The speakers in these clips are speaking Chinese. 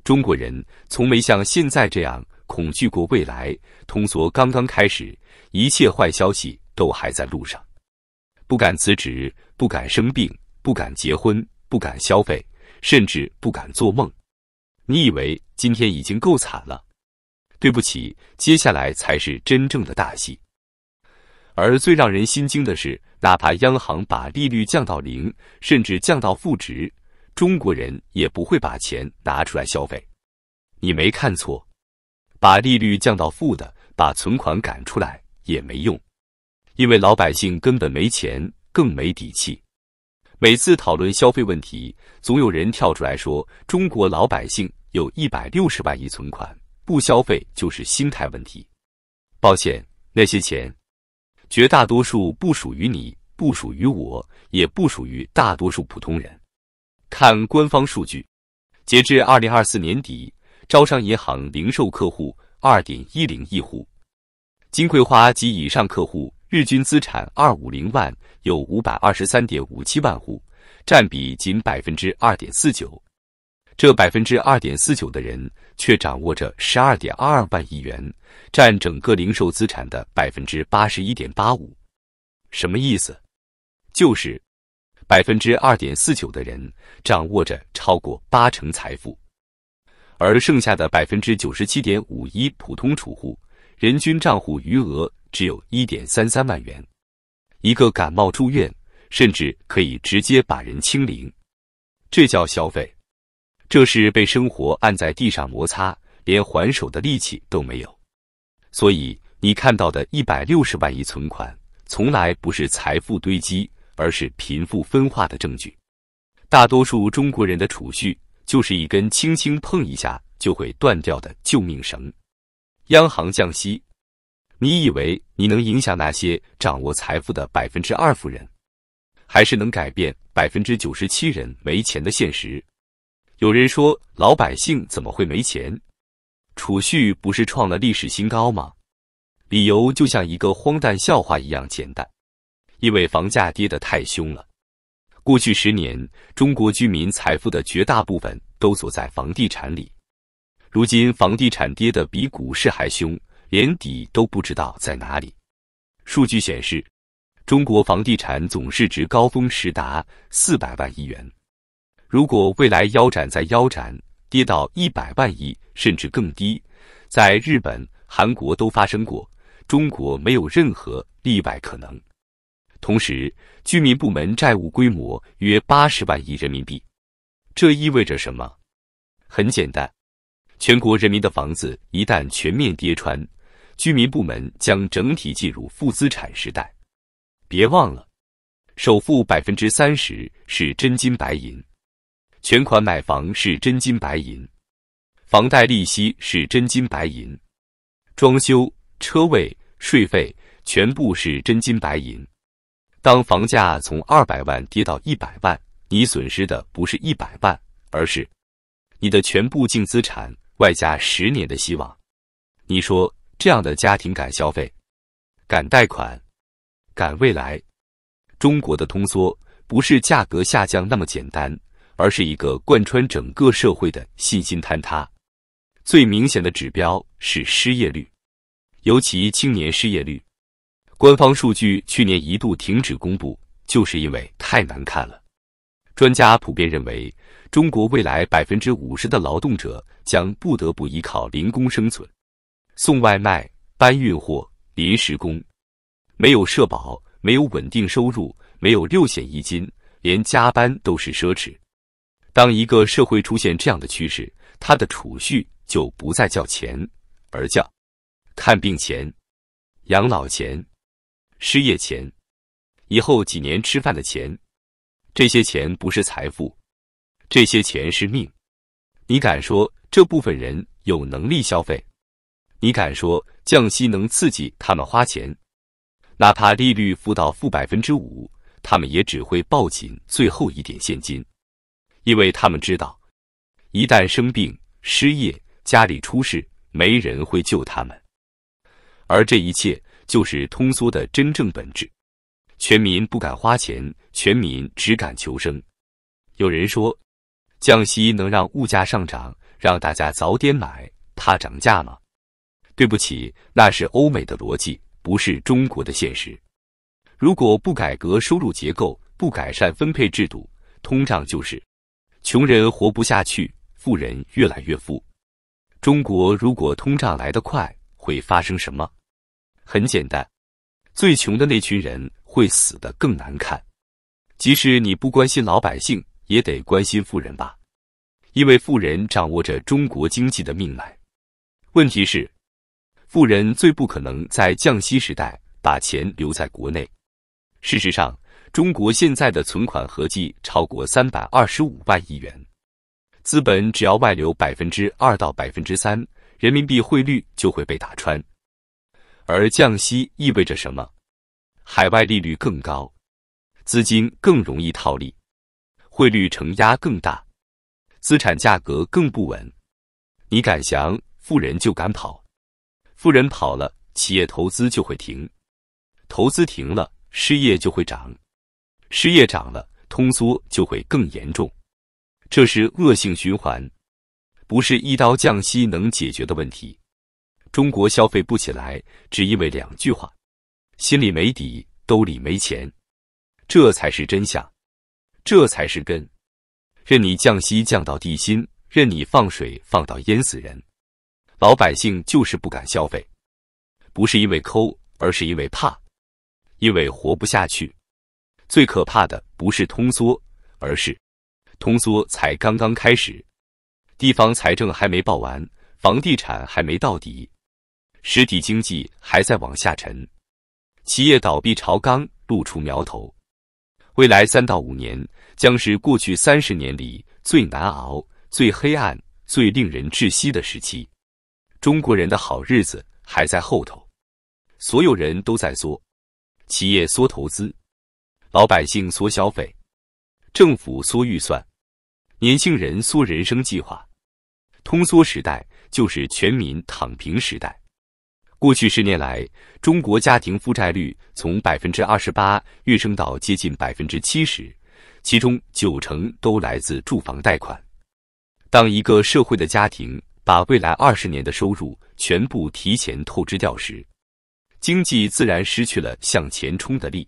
中國人從沒像現在這樣恐懼過未來，通縮剛剛開始，一切壞消息都還在路上。不敢辭職，不敢生病，不敢結婚，不敢消費，甚至不敢做夢。你以為今天已經夠慘了？對不起，接下來才是真正的大戲。而最讓人心驚的是，哪怕央行把利率降到0，甚至降到負值，中國人也不會把錢拿出來消費。你沒看錯，把利率降到負的，把存款趕出來也沒用，因為老百姓根本沒錢，更沒底氣。每次討論消費問題，總有人跳出來說，中國老百姓有160萬億存款，不消費就是心態問題。抱歉，那些錢絕大多數不屬於你，不屬於我，也不屬於大多數普通人。看官方數據，截至2024年底，招商銀行零售客戶 2.10 億戶，金葵花及以上客戶日均資產250萬，有523.57萬戶，占比僅 2.49%。這 2.49% 的人卻掌握着 12.22 萬億元，占整個零售資產的 81.85%。什麼意思？就是 2.49% 的人掌握着超過80%財富，而剩下的 97.51% 普通儲戶，人均賬戶餘額只有 1.33 萬元。一個感冒住院，甚至可以直接把人清零，這叫消費？這是被生活按在地上摩擦，連還手的力氣都沒有。所以你看到的160萬億存款，從來不是財富堆積，而是貧富分化的證據。大多數中國人的儲蓄就是一根輕輕碰一下就會斷掉的救命繩。央行降息，你以為你能影響那些掌握財富的2%富人，還是能改變97%人沒錢的現實？有人說，老百姓怎麼會沒錢？儲蓄不是創了歷史新高嗎？理由就像一個荒誕笑話一樣簡單，因為房價跌得太兇了。過去10年，中國居民財富的絕大部分都鎖在房地產裡。如今房地產跌得比股市還兇，連底都不知道在哪裡。數據顯示，中國房地產總市值高峰時達400萬億元。如果未來腰斬再腰斬，跌到100萬億甚至更低，在日本、韓國都發生過，中國沒有任何例外可能。同時，居民部門債務規模約80萬億人民幣，這意味着什麼？很簡單，全國人民的房子一旦全面跌穿，居民部門將整體進入負資產時代。別忘了，首付 30% 是真金白銀。全款買房是真金白銀，房貸利息是真金白銀，裝修、車位、稅費全部是真金白銀。當房價從200萬跌到100萬，你損失的不是100萬，而是你的全部淨資產外加10年的希望。你說這樣的家庭敢消費、敢貸款、敢未來？中國的通縮不是價格下降那麼簡單，而是一個貫穿整個社會的信心坍塌。最明顯的指標是失業率，尤其青年失業率。官方數據去年一度停止公布，就是因為太難看了。專家普遍認為，中國未來 50% 的勞動者將不得不依靠零工生存，送外賣、搬運貨、臨時工，沒有社保，沒有穩定收入，沒有6險1金，連加班都是奢侈。當一個社會出現這樣的趨勢，它的儲蓄就不再叫錢，而叫看病錢、養老錢、失業錢，以後幾年吃飯的錢。這些錢不是財富，這些錢是命。你敢說這部分人有能力消費？你敢說降息能刺激他們花錢？哪怕利率負到負 5%， 他們也只會抱緊最後一點現金。因為他們知道，一旦生病、失業、家裡出事，沒人會救他們。而這一切就是通縮的真正本質。全民不敢花錢，全民只敢求生。有人說，降息能讓物價上漲，讓大家早點買，怕漲價嗎？對不起，那是歐美的邏輯，不是中國的現實。如果不改革收入結構，不改善分配制度，通脹就是窮人活不下去，富人越來越富。中國如果通脹來得快，會發生什麼？很簡單，最窮的那群人會死得更難看。即使你不關心老百姓，也得關心富人吧，因為富人掌握着中國經濟的命脈。問題是，富人最不可能在降息時代把錢留在国內。事實上，中国現在的存款合計超過325萬億元，資本只要外流2%到3%，人民幣匯率就會被打穿。而降息意味着什麼？海外利率更高，資金更容易套利，匯率承壓更大，資產價格更不穩。你敢降，富人就敢跑，富人跑了，企業投資就會停，投資停了，失業就會漲，失業漲了，通縮就會更嚴重。這是惡性循環，不是一刀降息能解決的問題。中國消費不起來，只因為2句話：心裡沒底，兜裡沒錢。這才是真相，這才是根。任你降息降到地心，任你放水放到淹死人，老百姓就是不敢消費，不是因為摳，而是因為怕，因為活不下去。最可怕的不是通縮，而是通縮才剛剛開始，地方財政還沒報完，房地產還沒到底，實體經濟還在往下沉，企業倒閉潮剛露出苗頭。未來3到5年將是過去30年裡最難熬、最黑暗、最令人窒息的時期。中國人的好日子還在後頭，所有人都在縮，企業縮投資，老百姓縮消費，政府縮預算，年輕人縮人生計劃。通縮時代就是全民躺平時代。過去10年來，中國家庭負債率從28%躍升到接近70%，其中90%都來自住房貸款。當一個社會的家庭把未來20年的收入全部提前透支掉時，經濟自然失去了向前衝的力。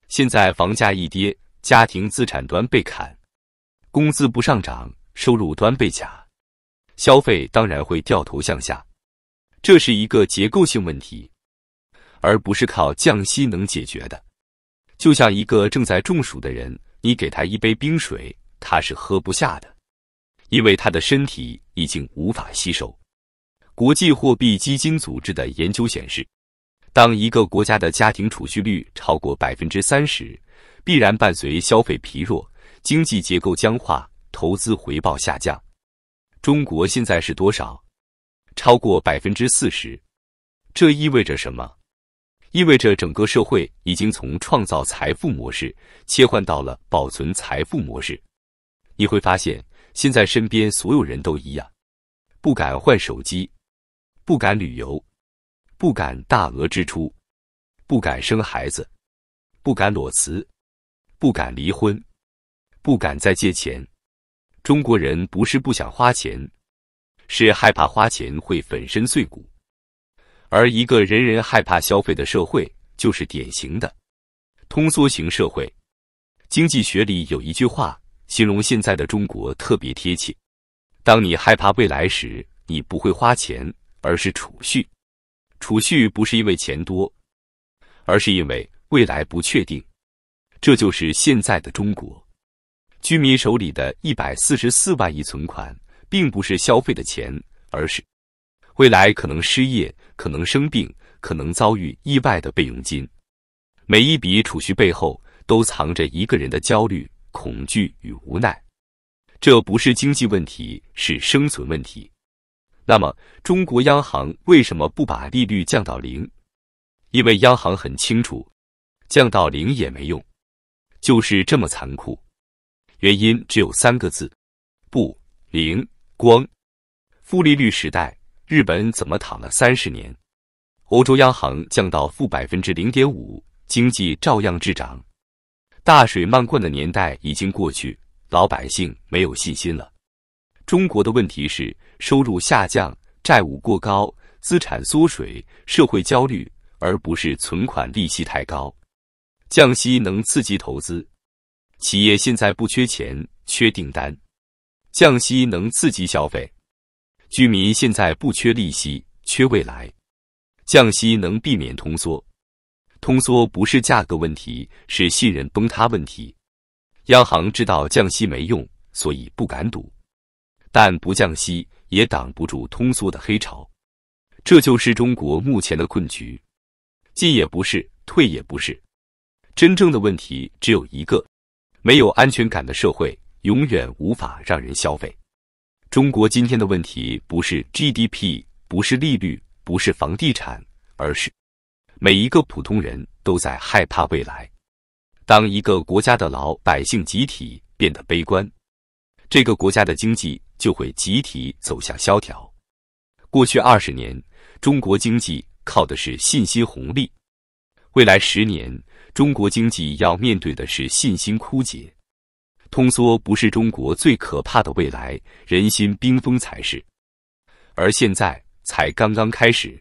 現在房價一跌，家庭資產端被砍，工資不上漲，收入端被卡，消費當然會掉頭向下。這是一個結構性問題，而不是靠降息能解決的。就像一個正在中暑的人，你給他一杯冰水，他是喝不下的，因為他的身體已經無法吸收。國際貨幣基金組織的研究顯示，當一個國家的家庭儲蓄率超過30%，必然伴隨消費疲弱、經濟結構僵化、投資回報下降。中國現在是多少？超過40%，這意味着什麼？意味着整個社會已經從創造財富模式切換到了保存財富模式。你會發現，現在身邊所有人都一樣，不敢換手機，不敢旅遊，不敢大額支出，不敢生孩子，不敢裸辭，不敢離婚，不敢再借錢。中國人不是不想花錢，是害怕花錢會粉身碎骨。而一個人人害怕消費的社會，就是典型的通縮型社會。經濟學裡有一句話，形容現在的中國特別貼切：當你害怕未來時，你不會花錢，而是儲蓄。儲蓄不是因為錢多，而是因為未來不確定。這就是現在的中国。居民手裡的144萬億存款，並不是消費的錢，而是未來可能失業、可能生病、可能遭遇意外的備用金。每一筆儲蓄背後，都藏着一個人的焦慮、恐懼與無奈。這不是經濟問題，是生存問題。那麼，中國央行為什麼不把利率降到0？因為央行很清楚，降到0也沒用，就是這麼殘酷。原因只有3個字：不、靈、光。負利率時代，日本怎麼躺了30年？歐洲央行降到負0.5%，經濟照樣滯漲。大水漫灌的年代已經過去，老百姓沒有信心了。中國的問題是收入下降、債務過高、資產縮水、社會焦慮，而不是存款利息太高。降息能刺激投資，企業現在不缺錢，缺訂單。降息能刺激消費，居民現在不缺利息，缺未來。降息能避免通縮，通縮不是價格問題，是信任崩塌問題。央行知道降息沒用，所以不敢賭，但不降息也擋不住通縮的黑潮。這就是中國目前的困局，進也不是，退也不是。真正的問題只有一個，沒有安全感的社會永遠無法讓人消費。中國今天的問題不是 GDP， 不是利率，不是房地產，而是每一個普通人都在害怕未來。當一個國家的老百姓集體變得悲觀，這個國家的經濟就會集體走向蕭條。過去20年，中國經濟靠的是信心紅利，未來10年，中國經濟要面對的是信心枯竭。通縮不是中國最可怕的未來，人心冰封才是。而現在才剛剛開始。